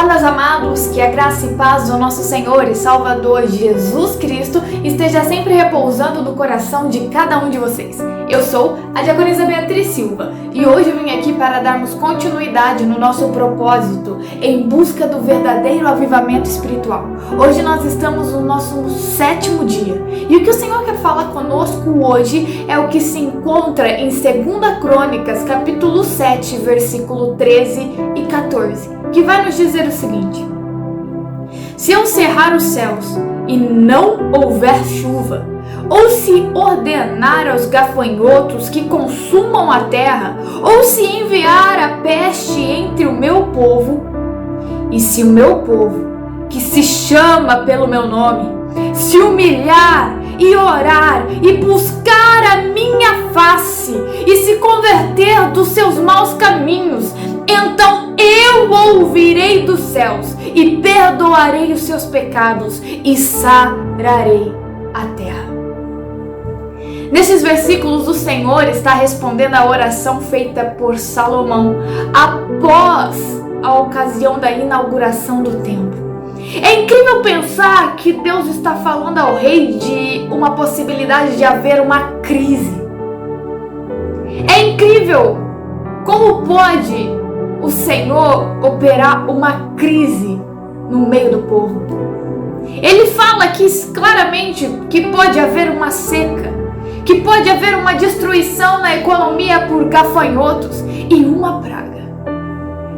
Olá, meus amados, que a graça e paz do nosso Senhor e Salvador Jesus Cristo esteja sempre repousando no coração de cada um de vocês. Eu sou a diaconisa Beatriz Silva e hoje eu vim aqui para darmos continuidade no nosso propósito em busca do verdadeiro avivamento espiritual. Hoje nós estamos no nosso 7º dia e o que o Senhor quer falar conosco hoje é o que se encontra em 2 Crônicas, capítulo 7, versículo 13 e 14, que vai nos dizer o seguinte: se eu cerrar os céus e não houver chuva, ou se ordenar aos gafanhotos que consumam a terra, ou se enviar a peste entre o meu povo, e se o meu povo, que se chama pelo meu nome, se humilhar e orar e buscar a minha face e se converter dos seus maus caminhos, então eu ouvirei dos céus e perdoarei os seus pecados e sararei a terra. Nesses versículos, o Senhor está respondendo à oração feita por Salomão após a ocasião da inauguração do templo. É incrível pensar que Deus está falando ao rei de uma possibilidade de haver uma crise. É incrível como pode o Senhor operar uma crise no meio do povo. Ele fala aqui claramente que pode haver uma seca, que pode haver uma destruição na economia por gafanhotos e uma praga.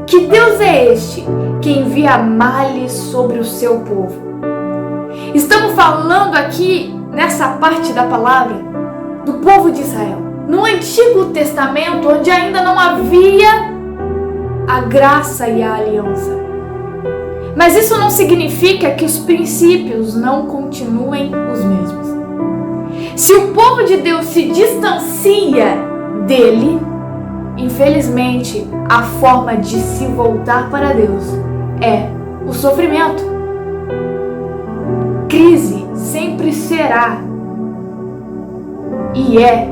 Que Deus é este que envia males sobre o seu povo? Estamos falando aqui, nessa parte da palavra, do povo de Israel. No Antigo Testamento, onde ainda não havia a graça e a aliança. Mas isso não significa que os princípios não continuem os mesmos. Se o povo de Deus se distancia dele, infelizmente, a forma de se voltar para Deus é o sofrimento. Crise sempre será e é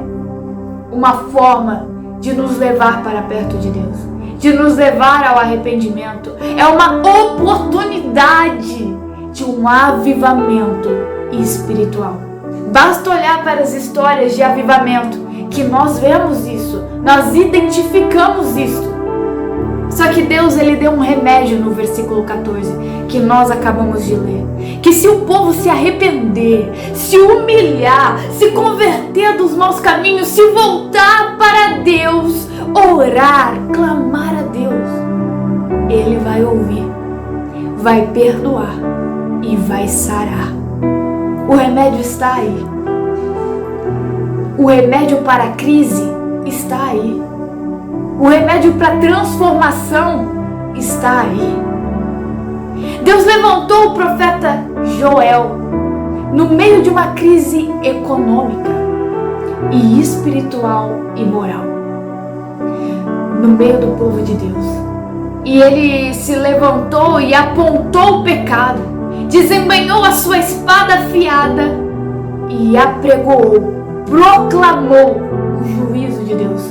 uma forma de nos levar para perto de Deus, de nos levar ao arrependimento. É uma oportunidade de um avivamento espiritual. Basta olhar para as histórias de avivamento que nós vemos isso, nós identificamos isso. Só que Deus, ele deu um remédio no versículo 14, que nós acabamos de ler. Que se o povo se arrepender, se humilhar, se converter dos maus caminhos, se voltar para Deus, orar, clamar a Deus, Ele vai ouvir, vai perdoar e vai sarar. O remédio está aí. O remédio para a crise está aí. O remédio para a transformação está aí. Deus levantou o profeta Joel no meio de uma crise econômica e espiritual e moral, no meio do povo de Deus. E ele se levantou e apontou o pecado, desembainhou a sua espada afiada e apregoou, proclamou o juízo de Deus.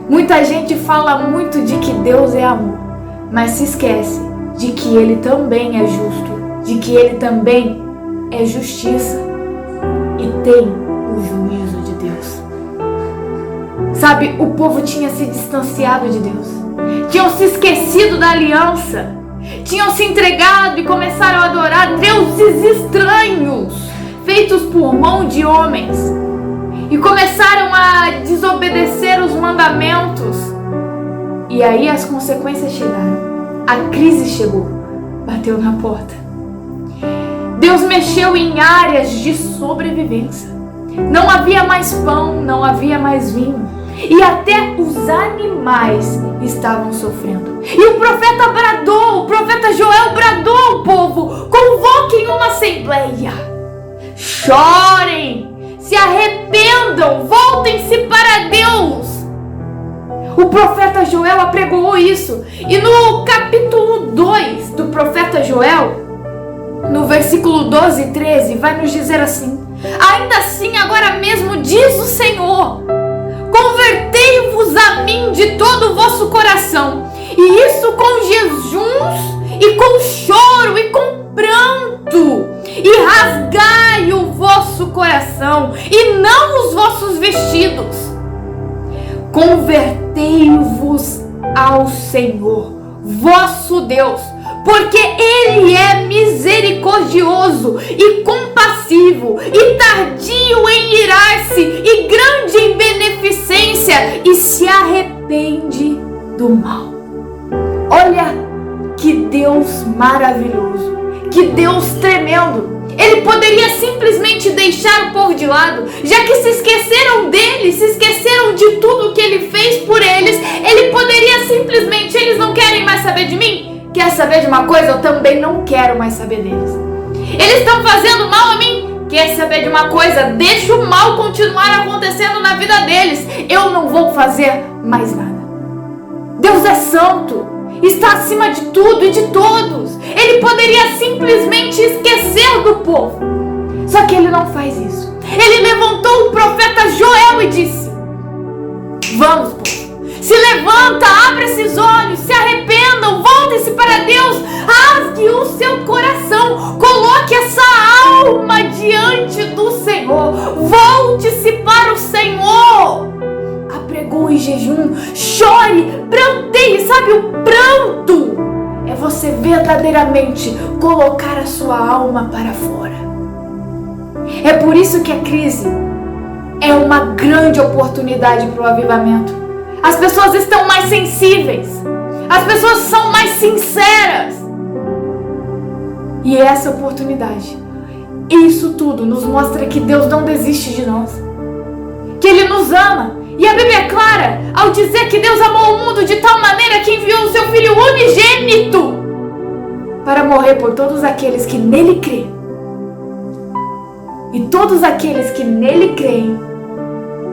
Muita gente fala muito de que Deus é amor, mas se esquece de que Ele também é justo, de que Ele também é justiça e tem o juízo de Deus. Sabe, o povo tinha se distanciado de Deus, tinham se esquecido da aliança, tinham se entregado e começaram a adorar deuses estranhos, feitos por mão de homens, e começaram a desobedecer os mandamentos. E aí as consequências chegaram. A crise chegou, bateu na porta. Deus mexeu em áreas de sobrevivência. Não havia mais pão, não havia mais vinho. E até os animais estavam sofrendo. E o profeta bradou, o profeta Joel bradou ao povo: convoquem uma assembleia, chorem, se arrependam, voltem-se para Deus. O profeta Joel apregoou isso. E no capítulo 2 do profeta Joel, no versículo 12 e 13, vai nos dizer assim: ainda assim, agora mesmo diz o Senhor, convertei-vos a mim de todo o vosso coração, e isso com jejuns e com choro e com pranto, e rasgai o vosso coração e não os vossos vestidos. Convertei-vos ao Senhor, vosso Deus, porque Ele é misericordioso e compassivo e tardio em irar-se e grande em beneficência e se arrepende do mal. Olha que Deus maravilhoso, que Deus tremendo. Ele poderia simplesmente deixar o povo de lado, já que se esqueceram dele, se esqueceram de tudo que ele fez por eles. Ele poderia simplesmente, eles não querem mais saber de mim? Quer saber de uma coisa? Eu também não quero mais saber deles. Eles estão fazendo mal a mim? Quer saber de uma coisa? Deixa o mal continuar acontecendo na vida deles. Eu não vou fazer mais nada. Deus é santo, está acima de tudo e de todos. Ele poderia simplesmente esquecer do povo. Só que ele não faz isso. Ele levantou o profeta Joel e disse: vamos, povo, se levanta, abre esses olhos, se arrependam, voltem-se para Deus, rasgue o seu coração, coloque essa alma diante do Senhor, volte-se para o Senhor. Apregou em jejum, chore, pranteie. Sabe, o pranto é você verdadeiramente colocar a sua alma para fora. É por isso que a crise é uma grande oportunidade para o avivamento. As pessoas estão mais sensíveis, as pessoas são mais sinceras. E essa oportunidade, isso tudo nos mostra que Deus não desiste de nós, que Ele nos ama. E a Bíblia é clara ao dizer que Deus amou o mundo de tal maneira que enviou o seu Filho unigênito para morrer por todos aqueles que nele creem. E todos aqueles que nele creem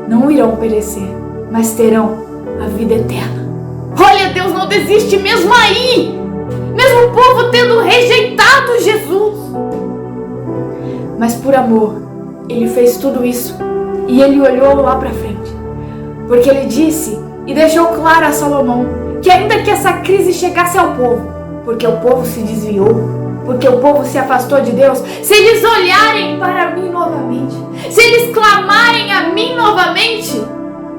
não irão perecer, mas terão a vida eterna. Olha, Deus não desiste mesmo aí, mesmo o povo tendo rejeitado Jesus. Mas por amor, Ele fez tudo isso e Ele olhou lá para frente. Porque Ele disse e deixou claro a Salomão que ainda que essa crise chegasse ao povo, porque o povo se desviou, porque o povo se afastou de Deus, se eles olharem para mim novamente, se eles clamarem a mim novamente,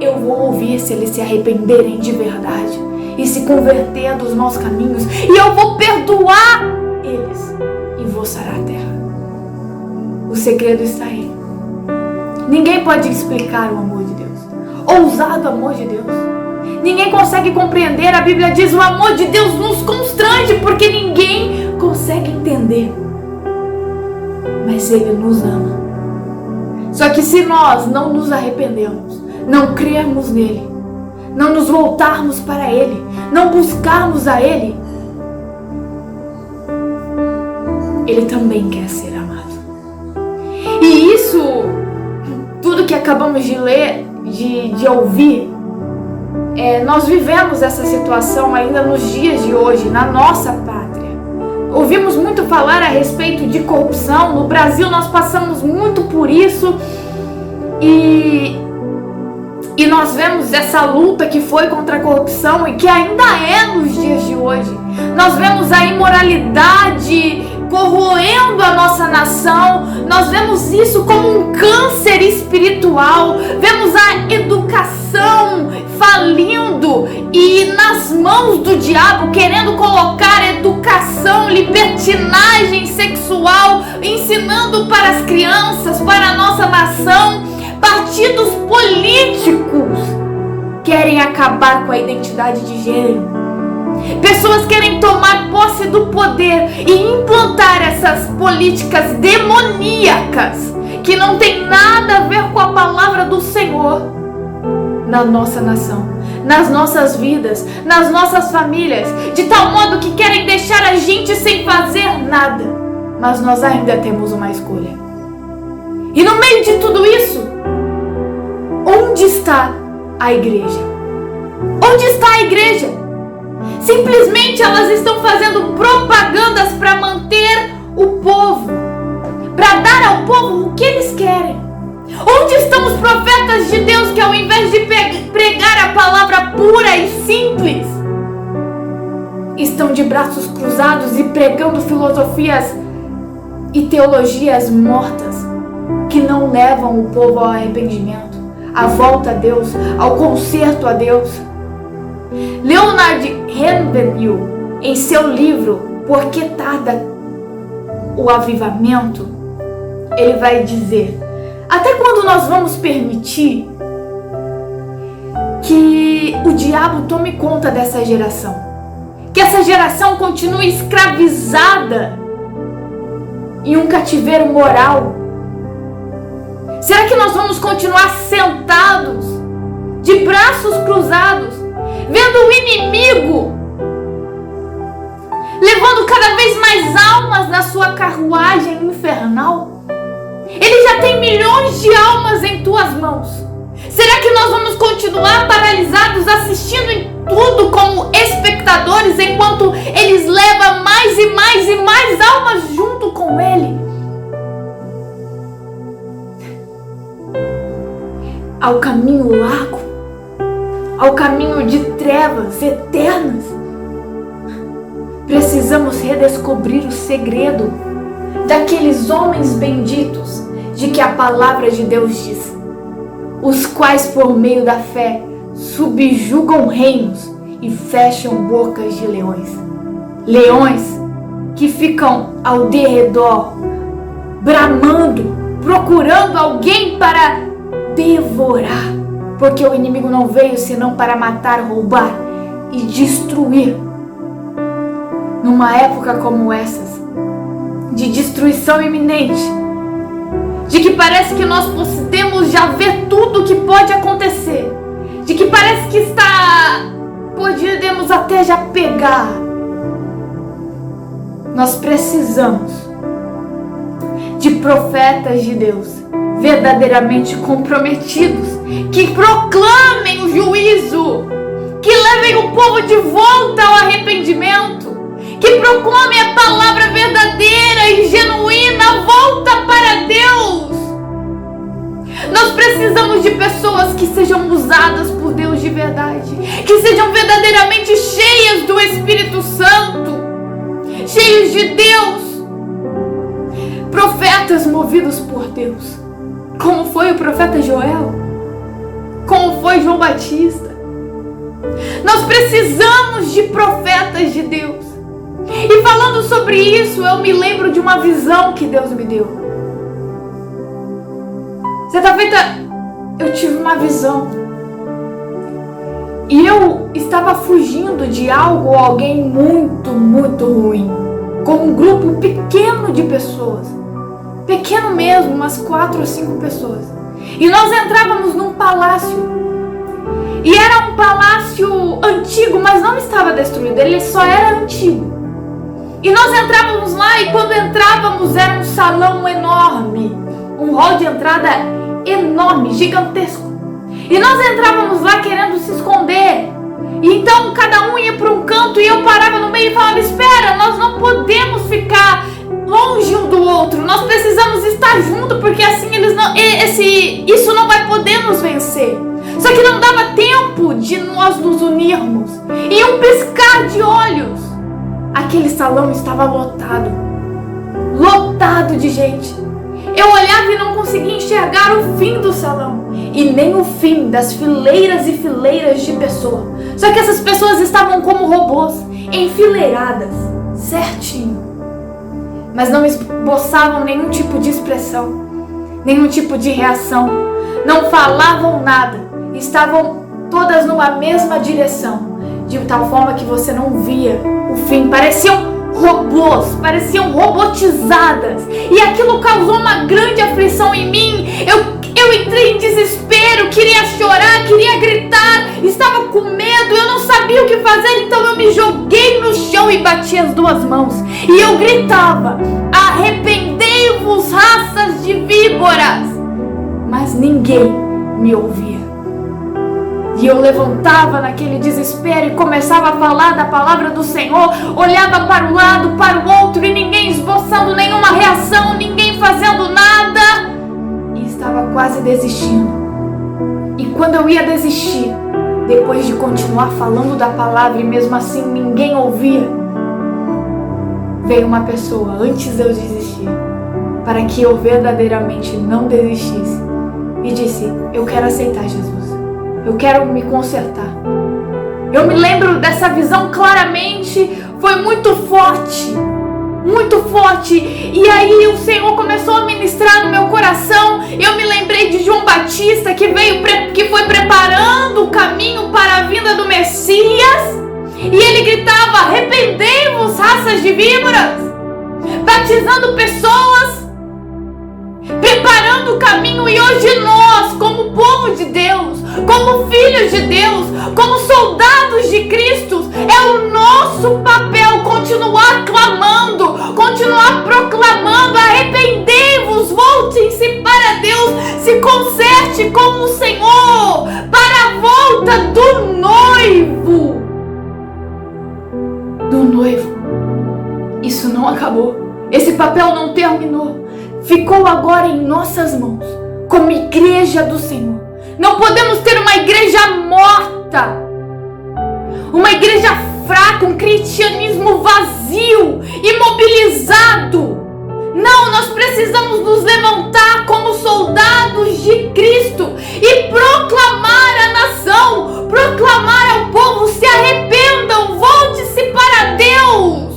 eu vou ouvir se eles se arrependerem de verdade e se converter dos maus caminhos, e eu vou perdoar eles e vou sarar a terra. O segredo está aí. Ninguém pode explicar o amor de Deus, ousado amor de Deus. Ninguém consegue compreender. A Bíblia diz: o amor de Deus nos constrange, porque ninguém consegue entender. Mas Ele nos ama. Só que se nós não nos arrependermos, não crermos nele, não nos voltarmos para Ele, não buscarmos a Ele, Ele também quer ser amado. E isso, tudo que acabamos de ler, de ouvir, nós vivemos essa situação ainda nos dias de hoje, na nossa pátria. Ouvimos muito falar a respeito de corrupção. No Brasil nós passamos muito por isso, e nós vemos essa luta que foi contra a corrupção e que ainda é nos dias de hoje. Nós vemos a imoralidade corroendo a nossa nação. Nós vemos isso como um câncer espiritual. Vemos a educação falindo e nas mãos do diabo, querendo colocar educação, libertinagem sexual, ensinando para as crianças, para a nossa nação. Partidos políticos querem acabar com a identidade de gênero. Pessoas querem tomar posse do poder e implantar essas políticas demoníacas que não tem nada a ver com a palavra do Senhor na nossa nação, nas nossas vidas, nas nossas famílias, de tal modo que querem deixar a gente sem fazer nada. Mas nós ainda temos uma escolha. E no meio de tudo isso, onde está a igreja? Onde está a igreja? Simplesmente elas estão fazendo propagandas para manter o povo, para dar ao povo o que eles querem. Onde estão os profetas de Deus que, ao invés de pregar a palavra pura e simples, estão de braços cruzados e pregando filosofias e teologias mortas que não levam o povo ao arrependimento, à volta a Deus, ao conserto a Deus. Leonard Ravenhill, em seu livro Por que Tarda o Avivamento, ele vai dizer: até quando nós vamos permitir que o diabo tome conta dessa geração? Que essa geração continue escravizada em um cativeiro moral? Será que nós vamos continuar sentados, de braços cruzados, vendo o inimigo levando cada vez mais almas na sua carruagem infernal? Ele já tem milhões de almas em tuas mãos. Será que nós vamos continuar paralisados, assistindo em tudo como espectadores, enquanto eles levam mais e mais e mais almas junto com ele ao caminho largo, ao caminho de trevas eternas? Precisamos redescobrir o segredo daqueles homens benditos de que a palavra de Deus diz, os quais por meio da fé subjugam reinos e fecham bocas de leões. Leões que ficam ao derredor, bramando, procurando alguém para devorar, porque o inimigo não veio senão para matar, roubar e destruir. Numa época como essas, de destruição iminente, de que parece que nós podemos já ver tudo o que pode acontecer, de que parece que podemos até já pegar, nós precisamos de profetas de Deus verdadeiramente comprometidos, que proclamem o juízo, que levem o povo de volta ao arrependimento, que proclame a palavra verdadeira e genuína, volta para Deus. Nós precisamos de pessoas que sejam usadas por Deus de verdade, que sejam verdadeiramente cheias do Espírito Santo, cheios de Deus, profetas movidos por Deus, como foi o profeta Joel, como foi João Batista. Nós precisamos de profetas de Deus. E falando sobre isso, eu me lembro de uma visão que Deus me deu. Certa feita, eu tive uma visão. E eu estava fugindo de algo ou alguém muito, muito ruim, com um grupo pequeno de pessoas. Pequeno mesmo, umas 4 ou 5 pessoas. E nós entrávamos num palácio. E era um palácio antigo, mas não estava destruído, ele só era antigo. E nós entrávamos lá, e quando entrávamos era um salão enorme, um hall de entrada enorme, gigantesco. E nós entrávamos lá querendo se esconder. E então cada um ia para um canto e eu parava no meio e falava: espera, nós não podemos ficar longe um do outro, nós precisamos estar juntos, porque assim isso não vai poder nos vencer. Só que não dava tempo de nós nos unirmos. Em um piscar de olhos, aquele salão estava lotado de gente. Eu olhava e não conseguia enxergar o fim do salão, e nem o fim das fileiras e fileiras de pessoas. Só que essas pessoas estavam como robôs, enfileiradas, certinho, mas não esboçavam nenhum tipo de expressão, nenhum tipo de reação, não falavam nada, estavam todas numa mesma direção, de tal forma que você não via o fim. Pareciam robôs, pareciam robotizadas, e aquilo causou uma grande aflição em mim. Eu entrei em desespero, queria chorar, queria gritar, estava com medo, eu não sabia o que fazer, então eu me joguei no chão e bati as 2 mãos, e eu gritava: arrependei-vos, raças de víboras! Mas ninguém me ouvia. E eu levantava naquele desespero e começava a falar da palavra do Senhor, olhava para um lado, para o outro, e ninguém esboçando nenhuma reação, ninguém fazendo nada, e estava quase desistindo. E quando eu ia desistir, depois de continuar falando da palavra e mesmo assim ninguém ouvia, veio uma pessoa antes de eu desistir, para que eu verdadeiramente não desistisse, e disse: eu quero aceitar Jesus, eu quero me consertar. Eu me lembro dessa visão claramente, foi muito forte, e aí o Senhor começou a ministrar no meu coração. Eu me lembrei de João Batista, que foi preparando o caminho para a vinda do Messias, e ele gritava: arrependei-vos, raças de víboras, batizando pessoas, preparando o caminho. E hoje nós, como povo de Deus, como filhos de Deus, como soldados de Cristo, é o nosso papel continuar clamando, continuar proclamando: arrependei-vos, volte-se para Deus, se conserte com o Senhor, para a volta do noivo. Isso não acabou, esse papel não terminou, ficou agora em nossas mãos, como igreja do Senhor. Não podemos ter uma igreja morta, uma igreja fraca, um cristianismo vazio, imobilizado. Não, nós precisamos nos levantar como soldados de Cristo e proclamar à nação, proclamar ao povo: se arrependam, volte-se para Deus,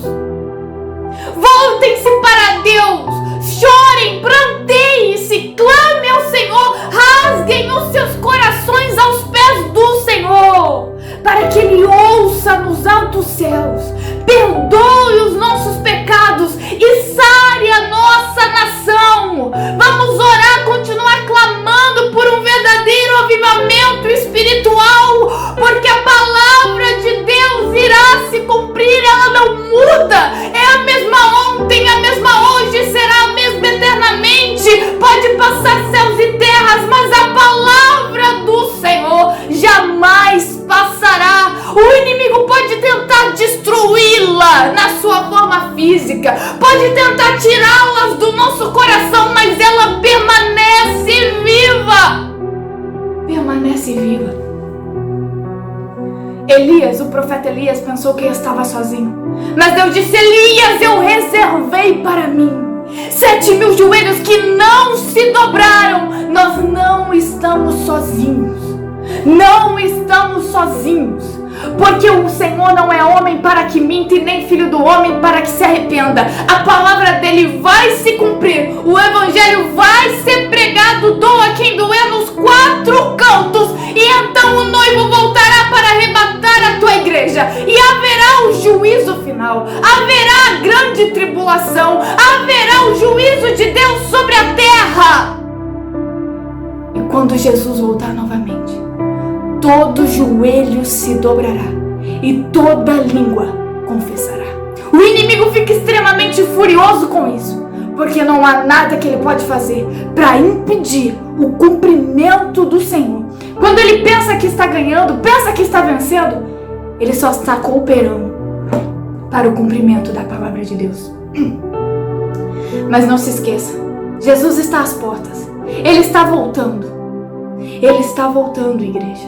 voltem-se para Deus, chorem, planteiem-se, clamem ao Senhor, rasguem os seus corações aos pés do Senhor, para que Ele ouça nos altos céus, perdoe os nossos pecados e sare a nossa nação. Vamos orar, continuar clamando por um verdadeiro avivamento espiritual, porque a palavra de Deus irá se cumprir, ela não muda, é a mesma ontem, a mesma hoje, será a mesma eternamente. Pode passar céus e terras, mas a palavra do Senhor jamais passará. O inimigo pode tentar destruí-la na sua forma física, pode tentar tirá-las do nosso coração, mas ela permanece viva. Permanece viva. Elias, o profeta Elias, pensou que estava sozinho, mas Deus disse: Elias, eu reservei para mim 7.000 joelhos que não se dobraram. Nós não estamos sozinhos. Não estamos sozinhos, porque o Senhor não é homem para que minta e nem filho do homem para que se arrependa. A palavra dele vai se cumprir, o evangelho vai ser pregado, doa quem doer, nos 4 cantos, e então o noivo voltará para arrebatar a tua igreja, e haverá o juízo final, haverá a grande tribulação, haverá o juízo de Deus sobre a terra. E quando Jesus voltar novamente, todo joelho se dobrará e toda língua confessará. O inimigo fica extremamente furioso com isso, porque não há nada que ele pode fazer para impedir o cumprimento do Senhor. Quando ele pensa que está ganhando, pensa que está vencendo, ele só está cooperando para o cumprimento da palavra de Deus. Mas não se esqueça, Jesus está às portas, Ele está voltando. Ele está voltando, igreja.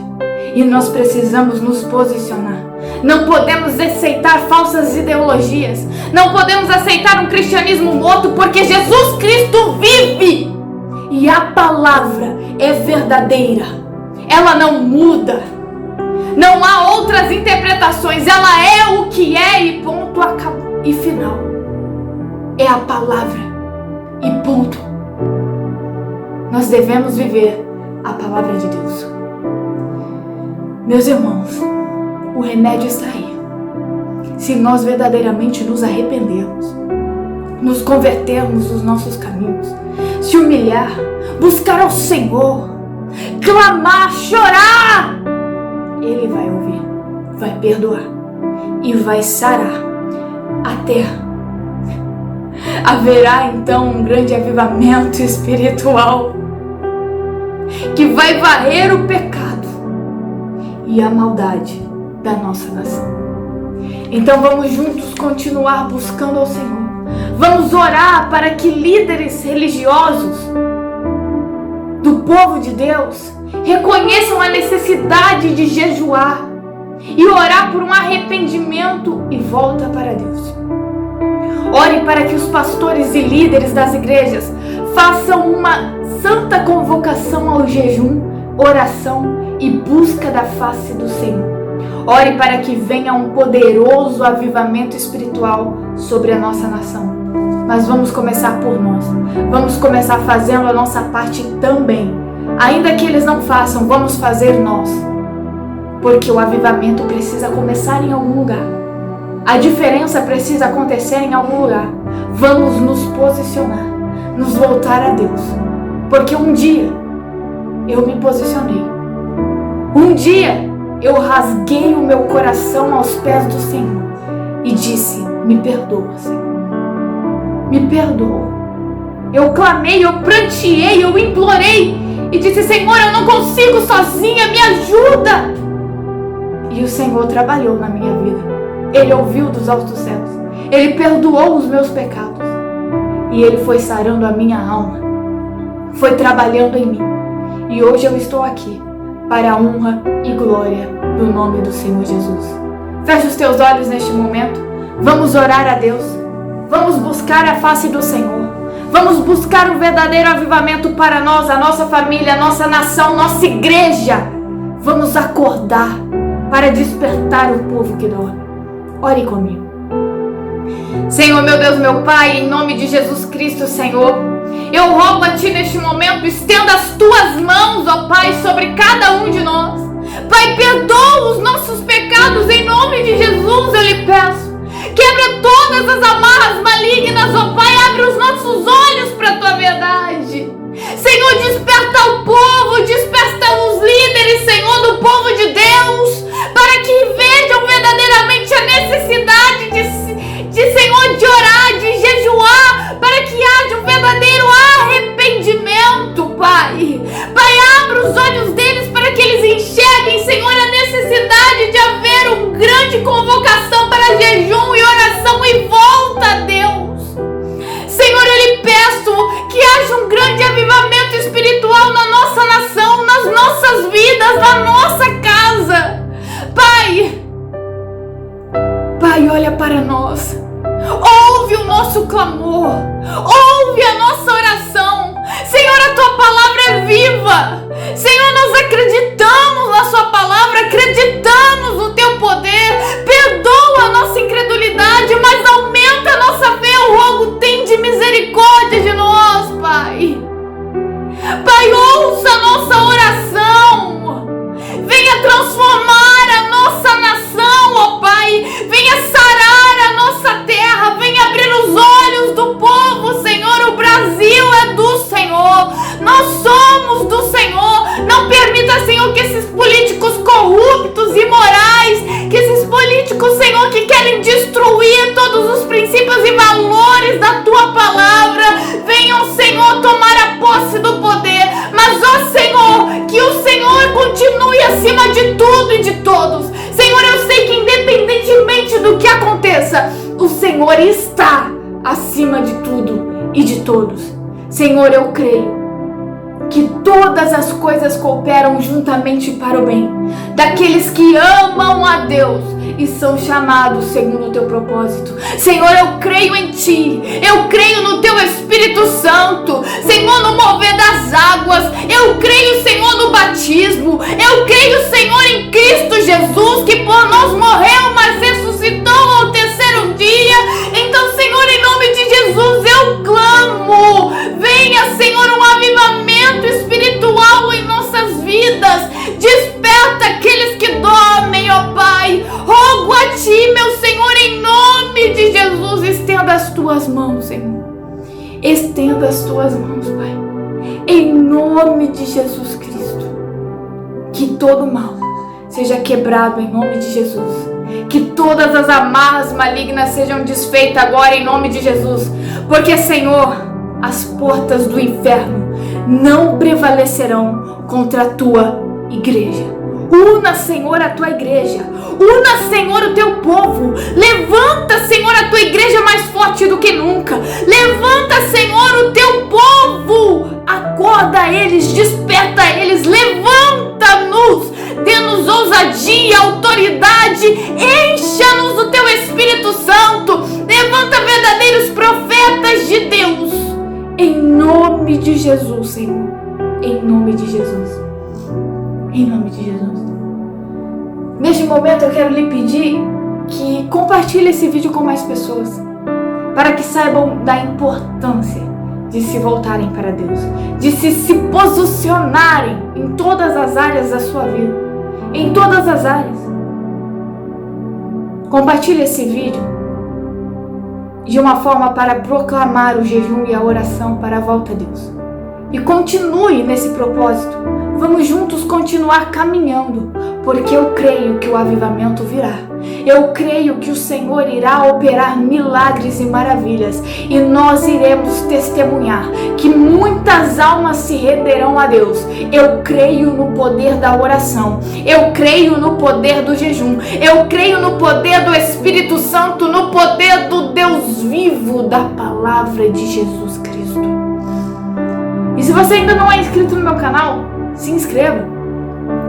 E nós precisamos nos posicionar. Não podemos aceitar falsas ideologias. Não podemos aceitar um cristianismo morto, porque Jesus Cristo vive. E a palavra é verdadeira. Ela não muda. Não há outras interpretações. Ela é o que é e ponto, e final. É a palavra e ponto. Nós devemos viver a palavra de Deus. Meus irmãos, o remédio está aí. Se nós verdadeiramente nos arrependermos, nos convertermos dos nossos caminhos, se humilhar, buscar ao Senhor, clamar, chorar, Ele vai ouvir, vai perdoar e vai sarar a terra. Haverá então um grande avivamento espiritual que vai varrer o pecado e a maldade da nossa nação. Então vamos juntos continuar buscando ao Senhor. Vamos orar para que líderes religiosos do povo de Deus reconheçam a necessidade de jejuar e orar por um arrependimento e volta para Deus. Ore para que os pastores e líderes das igrejas façam uma santa convocação ao jejum, oração e busca da face do Senhor. Ore para que venha um poderoso avivamento espiritual sobre a nossa nação. Mas vamos começar por nós. Vamos começar fazendo a nossa parte também. Ainda que eles não façam, vamos fazer nós. Porque o avivamento precisa começar em algum lugar. A diferença precisa acontecer em algum lugar. Vamos nos posicionar, nos voltar a Deus. Porque um dia eu me posicionei. Um dia eu rasguei o meu coração aos pés do Senhor e disse: me perdoa, Senhor. Me perdoa. Eu clamei, eu pranteei, eu implorei e disse: Senhor, eu não consigo sozinha, me ajuda. E o Senhor trabalhou na minha vida. Ele ouviu dos altos céus. Ele perdoou os meus pecados. E Ele foi sarando a minha alma. Foi trabalhando em mim. E hoje eu estou aqui para a honra e glória do nome do Senhor Jesus. Feche os teus olhos neste momento. Vamos orar a Deus. Vamos buscar a face do Senhor. Vamos buscar um verdadeiro avivamento para nós, a nossa família, a nossa nação, nossa igreja. Vamos acordar para despertar o povo que dorme. Ore comigo. Senhor, meu Deus, meu Pai, em nome de Jesus Cristo, Senhor, eu rogo a Ti neste momento, estenda as Tuas mãos, ó Pai, sobre cada um de nós. Pai, perdoa os nossos pecados, em nome de Jesus eu lhe peço. Quebra todas as amarras malignas, ó Pai, abre os nossos olhos para a Tua verdade. Senhor, desperta o povo, desperta os líderes, Senhor, do povo de Deus, para que vejam verdadeiramente a necessidade Senhor, de orar, de jejuar, para que haja um verdadeiro arrependimento, Pai. Pai, abra os olhos deles para que eles enxerguem, Senhor, a necessidade de haver uma grande convocação para jejum e oração e volta a Deus. Senhor, eu lhe peço que haja um grande avivamento espiritual na nossa nação, nas nossas vidas, na nossa casa. Pai, olha para nós. Ouve o nosso clamor. Ouve a nossa oração. Senhor, a Tua palavra é viva. Senhor, nós acreditamos na Sua palavra, acreditamos no Teu poder. Perdoa a nossa incredulidade, mas aumenta a nossa fé. Eu rogo, tende misericórdia de nós, Pai. Pai, ouça a nossa oração. Venha transformar a nossa nação, ó Pai. Venha sarar a nossa terra. Venha abrir os olhos do povo, Senhor. O Brasil é do Senhor. Nós somos do Senhor. Não permita, Senhor, que esses políticos corruptos e imorais, que esses políticos, Senhor, que querem destruir todos os princípios e valores da Tua palavra, venham, Senhor, tomar a posse do poder. Mas, ó Senhor, que o Senhor continue acima de tudo e de todos. Senhor, eu sei que independentemente do que aconteça, o Senhor está acima de tudo e de todos. Senhor, eu creio que todas as coisas cooperam juntamente para o bem daqueles que amam a Deus e são chamados segundo o Teu propósito. Senhor, eu creio em Ti, eu creio no Teu Espírito Santo, Senhor, no mover das águas, eu creio, Senhor, no batismo, eu creio, Senhor, em Cristo Jesus, que por nós morreu, mas ressuscitou ao terceiro dia. Então, Senhor, em nome de Jesus, eu clamo, venha, Senhor, um avivamento espiritual em nossas vidas, desperta aqueles que dormem, ó Pai. Rogo a Ti, meu Senhor, em nome de Jesus, estenda as Tuas mãos, Senhor. Estenda as Tuas mãos, Pai. Em nome de Jesus Cristo. Que todo mal seja quebrado em nome de Jesus. Que todas as amarras malignas sejam desfeitas agora em nome de Jesus. Porque, Senhor, as portas do inferno não prevalecerão contra a Tua igreja. Una, Senhor, a Tua igreja. Una, Senhor, o Teu povo. Levanta, Senhor, a Tua igreja mais forte do que nunca. Levanta, Senhor, o Teu povo acorda eles, desperta eles, levanta-nos, dê-nos ousadia, autoridade, encha-nos do teu Espírito Santo, levanta verdadeiros profetas de Deus, em nome de Jesus, Senhor, em nome de Jesus, em nome de Jesus. Neste momento eu quero lhe pedir que compartilhe esse vídeo com mais pessoas, para que saibam da importância de se voltarem para Deus, de se posicionarem em todas as áreas da sua vida, em todas as áreas. Compartilhe esse vídeo de uma forma para proclamar o jejum e a oração para a volta a Deus. E continue nesse propósito. Vamos juntos continuar caminhando, porque eu creio que o avivamento virá. Eu creio que o Senhor irá operar milagres e maravilhas, e nós iremos testemunhar que muitas almas se renderão a Deus. Eu creio no poder da oração, eu creio no poder do jejum, eu creio no poder do Espírito Santo, no poder do Deus vivo, da palavra de Jesus Cristo. E se você ainda não é inscrito no meu canal, se inscreva.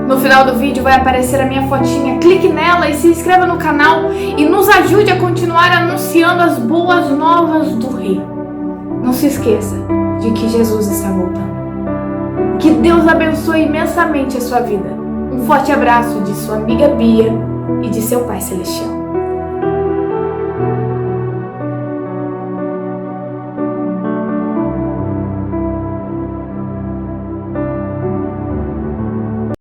No final do vídeo vai aparecer a minha fotinha, clique nela e se inscreva no canal e nos ajude a continuar anunciando as boas novas do Rei. Não se esqueça de que Jesus está voltando. Que Deus abençoe imensamente a sua vida. Um forte abraço de sua amiga Bia e de seu Pai Celestial.